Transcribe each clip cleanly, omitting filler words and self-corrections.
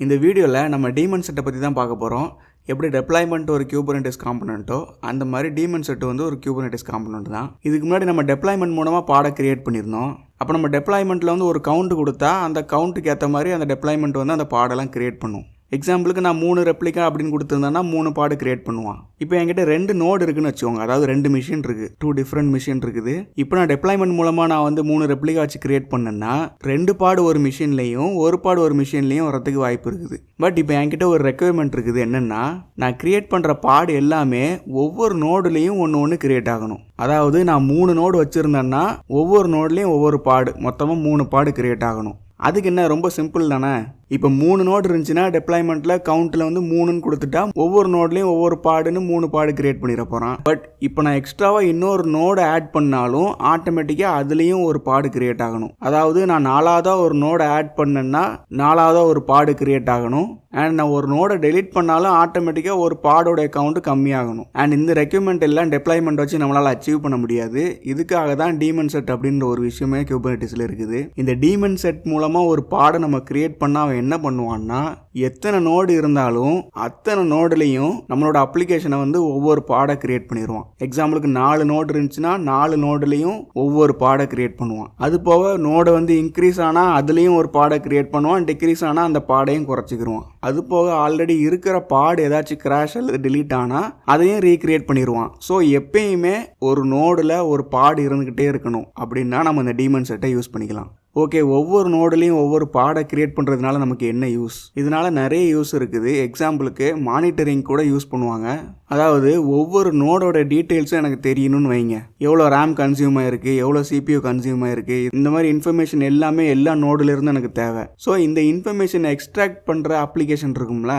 இந்த வீடியோவில் நம்ம டீமன் செட்டை பற்றி தான் பார்க்க போகிறோம். எப்படி டெப்ளாய்மெண்ட் ஒரு Kubernetes காம்பனண்ட்டோ அந்த மாதிரி டீமன் செட் வந்து ஒரு Kubernetes காம்பனண்ட் தான். இதுக்கு முன்னாடி நம்ம டெப்ளாய்மெண்ட் மூலமாக பாடை கிரியேட் பண்ணியிருந்தோம். அப்போ நம்ம டெப்ளாய்மெண்ட்டில் வந்து ஒரு கவுண்ட் கொடுத்தா அந்த கவுண்ட்டுக்கு ஏற்ற மாதிரி அந்த டெப்ளாய்மெண்ட் வந்து அந்த பாடெல்லாம் கிரியேட் பண்ணும். எக்ஸாம்பிளுக்கு நான் 3 ரெப்ளிகா அப்படின்னு கொடுத்துருந்தேன்னா 3 பாடு கிரியேட் பண்ணுவான். இப்போ என்கிட்ட 2 நோடு இருக்குன்னு வச்சுக்கோங்க, அதாவது 2 மிஷின் இருக்குது, 2 டிஃப்ரெண்ட் மிஷின் இருக்குது. இப்போ நான் டெப்ளாய்மெண்ட் மூலமாக நான் வந்து 3 ரெப்ளிகா வச்சு கிரியேட் பண்ணேன்னா 2 பாடு ஒரு மிஷின்லையும் 1 பாடு ஒரு மிஷின்லையும் வரதுக்கு வாய்ப்பு இருக்குது. பட் இப்போ என்கிட்ட ஒரு ரெக்குயர்மெண்ட் இருக்குது, என்னென்னா நான் கிரியேட் பண்ணுற பாடு எல்லாமே ஒவ்வொரு நோடுலேயும் ஒன்று கிரியேட் ஆகணும். அதாவது நான் 3 நோடு வச்சுருந்தேன்னா ஒவ்வொரு நோட்லேயும் ஒவ்வொரு பாடு, மொத்தமாக 3 பாடு கிரியேட் ஆகணும். அதுக்கு என்ன, ரொம்ப சிம்பிள் தானே. இப்போ 3 நோடு இருந்துச்சுன்னா டெப்ளாய்மெண்ட்டில் கவுண்ட்டில் வந்து 3ன்னு கொடுத்துட்டா ஒவ்வொரு நோட்லேயும் ஒவ்வொரு பாடுன்னு 3 பாடு கிரியேட் பண்ணிட போகிறான். பட் இப்போ நான் எக்ஸ்ட்ராவாக இன்னொரு நோடு ஆட் பண்ணாலும் ஆட்டோமேட்டிக்காக அதுலேயும் ஒரு பாடு கிரியேட் ஆகணும். அதாவது நான் 4ஆவதாக ஒரு நோடை ஆட் பண்ணேன்னா 4ஆவதாக ஒரு பாடு கிரியேட் ஆகணும். அண்ட் நான் ஒரு நோடை டெலிட் பண்ணாலும் ஆட்டோமேட்டிக்காக ஒரு பாடோடைய கவுண்ட்டு கம்மியாகணும். அண்ட் இந்த ரெக்யூர்மெண்ட் எல்லாம் டெப்ளாய்மெண்ட் வச்சு நம்மளால் அச்சீவ் பண்ண முடியாது. இதுக்காக தான் டீமன் செட் அப்படின்ற ஒரு விஷயமே Kubernetesல இருக்குது. இந்த டீமன் செட் மூலமாக ஒரு பாடை நம்ம கிரியேட் பண்ணால் என்ன பண்ணுவான்னா, எத்தனை நோடு இருந்தாலும் அத்தனை நோடுலையும் நம்மளோட அப்ளிகேஷனை வந்து ஒவ்வொரு பாடை கிரியேட் பண்ணிடுவான். எக்ஸாம்பிளுக்கு 4 நோடு இருந்துச்சுன்னா 4 நோடுலையும் ஒவ்வொரு பாடை கிரியேட் பண்ணுவான். அது போக நோடை வந்து இன்க்ரீஸ் ஆனால் அதுலேயும் ஒரு பாடை கிரியேட் பண்ணுவான், டிக்ரீஸ் ஆனால் அந்த பாடையும் குறைச்சிக்கிடுவான். அது போக ஆல்ரெடி இருக்கிற பாடு ஏதாச்சும் கிராஷ் அல்லது டிலீட் ஆனால் அதையும் ரீக்ரியேட் பண்ணிடுவான். ஸோ எப்பயுமே ஒரு நோடில் ஒரு பாடு இருந்துக்கிட்டே இருக்கணும் அப்படின்னா நம்ம இந்த டீமன் செட்டை யூஸ் பண்ணிக்கலாம். ஓகே, ஒவ்வொரு நோடுலையும் ஒவ்வொரு பாடை கிரியேட் பண்ணுறதுனால நமக்கு என்ன யூஸ்? இதனால் நிறைய யூஸ் இருக்குது. எக்ஸாம்பிளுக்கு மானிட்டரிங் கூட யூஸ் பண்ணுவாங்க. அதாவது ஒவ்வொரு நோடோட டீட்டெயில்ஸும் எனக்கு தெரியணும்னு வைங்க. எவ்வளோ ரேம் கன்சியூம் ஆகிருக்கு, எவ்வளோ CPU கன்சியூம் ஆகிருக்கு, இந்த மாதிரி இன்ஃபர்மேஷன் எல்லாமே எல்லா நோடுலேருந்து எனக்கு தேவை. ஸோ இந்த இன்ஃபர்மேஷனை எக்ஸ்ட்ராக்ட் பண்ணுற அப்ளிகேஷன் இருக்கும்ல,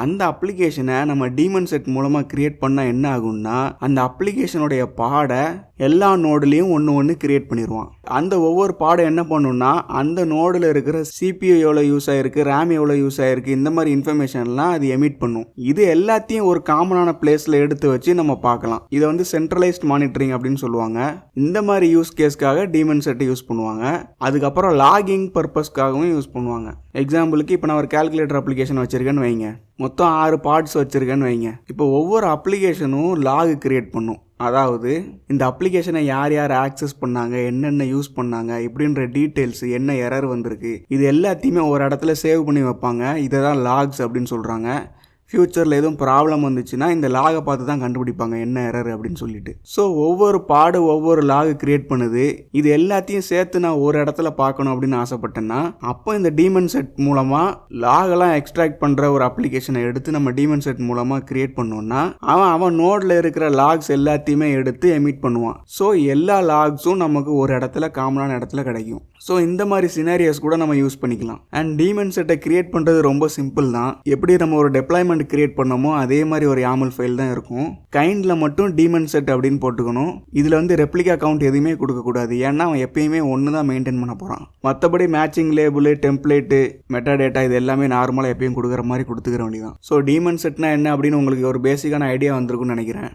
அந்த அப்ளிகேஷனை நம்ம டீமன் செட் மூலமாக கிரியேட் பண்ணால் என்ன ஆகும்னா, அந்த அப்ளிகேஷனுடைய பாடை எல்லா நோடுலேயும் ஒன்று கிரியேட் பண்ணிடுவான். அந்த ஒவ்வொரு பாடை என்ன பண்ணுன்னா, அந்த நோடில் இருக்கிற CPU எவ்வளோ யூஸ் ஆகிருக்கு, ரேம் எவ்வளோ யூஸ் ஆகிருக்கு, இந்த மாதிரி இன்ஃபர்மேஷன்லாம் அது எமிட் பண்ணும். இது எல்லாத்தையும் ஒரு காமனான பிளேஸில் எடுத்து வச்சு நம்ம பார்க்கலாம். இதை வந்து சென்ட்ரலைஸ்ட் மானிட்டரிங் அப்படின்னு சொல்லுவாங்க. இந்த மாதிரி யூஸ் கேஸ்க்காக டீமன் செட்டை யூஸ் பண்ணுவாங்க. அதுக்கப்புறம் லாகிங் பர்பஸ்க்காகவும் யூஸ் பண்ணுவாங்க. எக்ஸாம்பிளுக்கு இப்போ நான் ஒரு கால்குலேட்டர் அப்ளிகேஷன் வச்சுருக்கேன்னு வைங்க, மொத்தம் 6 பார்ட்ஸ் வச்சுருக்கேன்னு வைங்க. இப்போ ஒவ்வொரு அப்ளிகேஷனும் லாக் கிரியேட் பண்ணும். அதாவது இந்த அப்ளிகேஷனை யார் யார் ஆக்சஸ் பண்ணாங்க, என்னென்ன யூஸ் பண்ணாங்க இப்படின்ற டீட்டெயில்ஸ், என்ன எரர் வந்திருக்கு, இது எல்லாத்தையுமே ஒரு இடத்துல சேவ் பண்ணி வைப்பாங்க. இதை தான் லாக்ஸ் அப்படின்னு சொல்கிறாங்க. ஃப்யூச்சரில் எதுவும் ப்ராப்ளம் வந்துச்சுன்னா இந்த லாகை பார்த்து தான் கண்டுபிடிப்பாங்க என்ன எரர் அப்படின்னு சொல்லிட்டு. ஸோ ஒவ்வொரு பாடு ஒவ்வொரு லாக் கிரியேட் பண்ணுது. இது எல்லாத்தையும் சேர்த்து நான் ஒரு இடத்துல பார்க்கணும் அப்படின்னு ஆசைப்பட்டேன்னா, அப்போ இந்த டீமன் செட் மூலமாக லாகெல்லாம் எக்ஸ்ட்ராக்ட் பண்ணுற ஒரு அப்ளிகேஷனை எடுத்து நம்ம டீமன் செட் மூலமாக கிரியேட் பண்ணோன்னா அவன் நோடில் இருக்கிற லாக்ஸ் எல்லாத்தையுமே எடுத்து எமிட் பண்ணுவான். ஸோ எல்லா லாக்ஸும் நமக்கு ஒரு இடத்துல காமனான இடத்துல கிடைக்கும். ஸோ இந்த மாதிரி சினாரியோஸ் கூட நம்ம யூஸ் பண்ணிக்கலாம். அண்ட் டீமன் செட்டை கிரியேட் பண்ணுறது ரொம்ப சிம்பிள் தான். எப்படி நம்ம ஒரு டெப்ளாய்மெண்ட் கிரியேட் பண்ணோமோ அதே மாதிரி ஒரு YAML ஃபைல் தான் இருக்கும். கைண்டில் மட்டும் டீமன் செட் அப்படின்னு போட்டுக்கணும். இதில் வந்து ரெப்ளிகா கவுண்ட் எதுவுமே கொடுக்கக்கூடாது. ஏன்னா அவன் எப்பயுமே ஒன்று தான் மெயின்டைன் பண்ண போகிறான். மற்றபடி matching label, template, meta data இது எல்லாமே நார்மலாக எப்பயும் கொடுக்குற மாதிரி கொடுத்துக்கிற வேண்டியதான். ஸோ டீமன் செட்னா என்ன அப்படின்னு உங்களுக்கு ஒரு பேசிக்கான ஐடியா வந்திருக்குன்னு நினைக்கிறேன்.